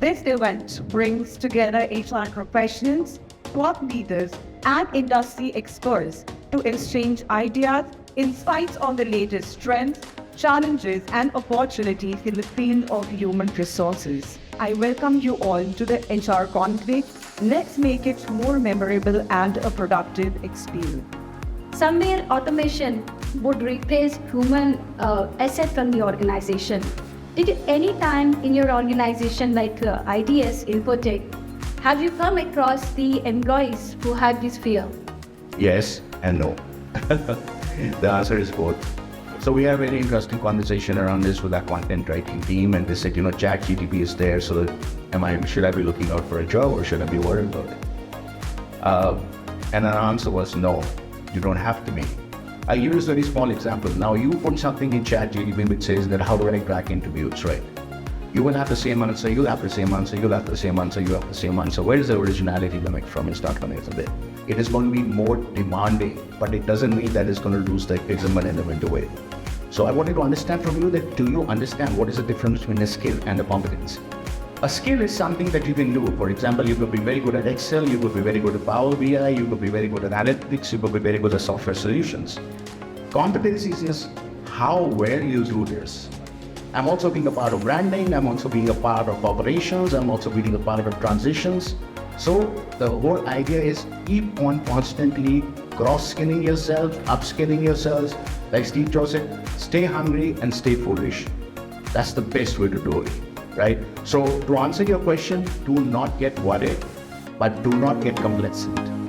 This event brings together HR professionals, thought leaders, and industry experts to exchange ideas, insights on the latest trends, challenges, and opportunities in the field of human resources. I welcome you all to the HR Conclave. Let's make it more memorable and a productive experience. Somewhere automation would replace human asset from the organization. Did you any time in your organization, like IDS, Infotech, have you come across the employees who had this fear? Yes and no. The answer is both. So we had a very interesting conversation around this with our content writing team, and they said, ChatGPT is there, so should I be looking out for a job or should I be worried about it? And our answer was no, you don't have to be. I use a very small example. Now you put something in ChatGPT which says that how do I crack interviews, right? You will have the same answer, you'll have the same answer, you'll have the same answer, you have the same answer. Where is the originality coming from? It's not coming from there. It is going to be more demanding, but it doesn't mean that it's going to lose the excitement element away. So I wanted to understand from you that, do you understand what is the difference between a skill and a competence? A skill is something that you can do. For example, you could be very good at Excel, you could be very good at Power BI, you could be very good at analytics, you could be very good at software solutions. Competency is how well you do this. I'm also being a part of branding, I'm also being a part of operations, I'm also being a part of transitions. So the whole idea is keep on constantly cross-skilling yourself, upskilling yourselves. Like Steve Jobs said, stay hungry and stay foolish. That's the best way to do it, right? So to answer your question, do not get worried, but do not get complacent.